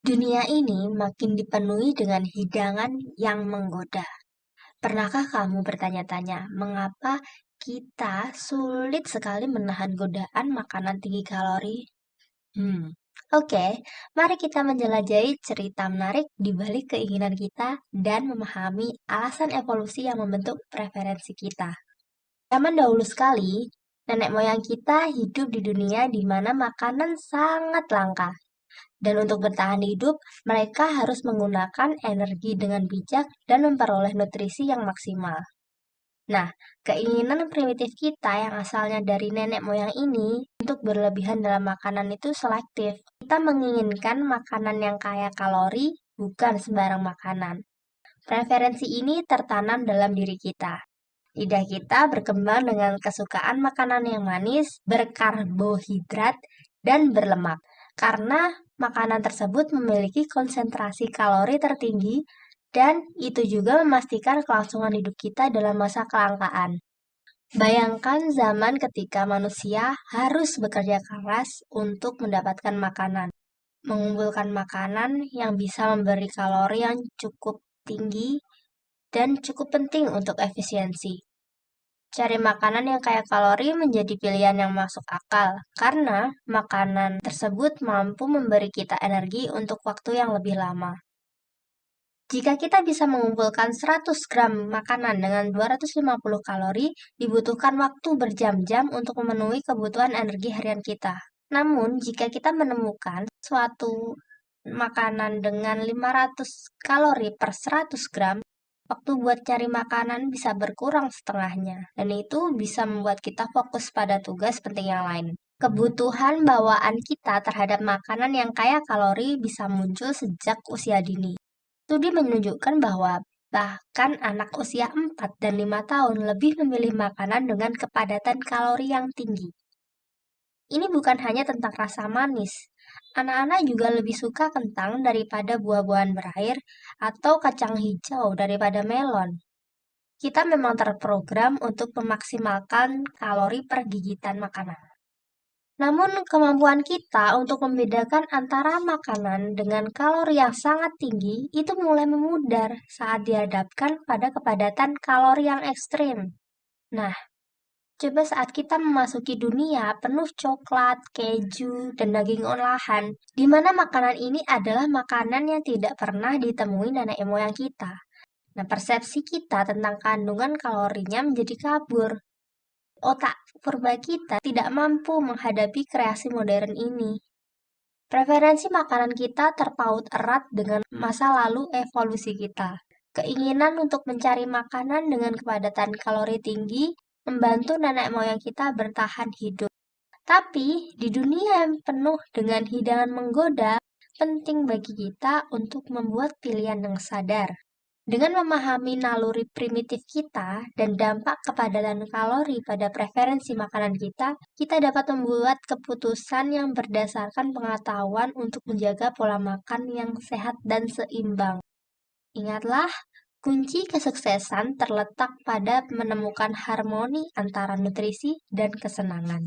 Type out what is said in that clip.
Dunia ini makin dipenuhi dengan hidangan yang menggoda. Pernahkah kamu bertanya-tanya, mengapa kita sulit sekali menahan godaan makanan tinggi kalori? Hmm, oke. Mari kita menjelajahi cerita menarik di balik keinginan kita dan memahami alasan evolusi yang membentuk preferensi kita. Zaman dahulu sekali, nenek moyang kita hidup di dunia di mana makanan sangat langka. Dan untuk bertahan hidup, mereka harus menggunakan energi dengan bijak dan memperoleh nutrisi yang maksimal. Nah, keinginan primitif kita yang asalnya dari nenek moyang ini untuk berlebihan dalam makanan itu selektif. Kita menginginkan makanan yang kaya kalori, bukan sembarang makanan. Preferensi ini tertanam dalam diri kita. Lidah kita berkembang dengan kesukaan makanan yang manis, berkarbohidrat, dan berlemak. Karena makanan tersebut memiliki konsentrasi kalori tertinggi dan itu juga memastikan kelangsungan hidup kita dalam masa kelangkaan. Bayangkan zaman ketika manusia harus bekerja keras untuk mendapatkan makanan. Mengumpulkan makanan yang bisa memberi kalori yang cukup tinggi dan cukup penting untuk efisiensi. Cari makanan yang kaya kalori menjadi pilihan yang masuk akal, karena makanan tersebut mampu memberi kita energi untuk waktu yang lebih lama. Jika kita bisa mengumpulkan 100 gram makanan dengan 250 kalori, dibutuhkan waktu berjam-jam untuk memenuhi kebutuhan energi harian kita. Namun, jika kita menemukan suatu makanan dengan 500 kalori per 100 gram, waktu buat cari makanan bisa berkurang setengahnya, dan itu bisa membuat kita fokus pada tugas penting yang lain. Kebutuhan bawaan kita terhadap makanan yang kaya kalori bisa muncul sejak usia dini. Studi menunjukkan bahwa bahkan anak usia 4 dan 5 tahun lebih memilih makanan dengan kepadatan kalori yang tinggi. Ini bukan hanya tentang rasa manis. Anak-anak juga lebih suka kentang daripada buah-buahan berair atau kacang hijau daripada melon. Kita memang terprogram untuk memaksimalkan kalori per gigitan makanan. Namun, kemampuan kita untuk membedakan antara makanan dengan kalori yang sangat tinggi itu mulai memudar saat dihadapkan pada kepadatan kalori yang ekstrim. Nah, coba saat kita memasuki dunia penuh coklat, keju, dan daging olahan, di mana makanan ini adalah makanan yang tidak pernah ditemui nenek moyang kita. Nah, persepsi kita tentang kandungan kalorinya menjadi kabur. Otak purba kita tidak mampu menghadapi kreasi modern ini. Preferensi makanan kita terpaut erat dengan masa lalu evolusi kita. Keinginan untuk mencari makanan dengan kepadatan kalori tinggi membantu nenek moyang kita bertahan hidup. Tapi, di dunia yang penuh dengan hidangan menggoda, penting bagi kita untuk membuat pilihan yang sadar. Dengan memahami naluri primitif kita dan dampak kepadatan kalori pada preferensi makanan kita, kita dapat membuat keputusan yang berdasarkan pengetahuan untuk menjaga pola makan yang sehat dan seimbang. Ingatlah, kunci kesuksesan terletak pada menemukan harmoni antara nutrisi dan kesenangan.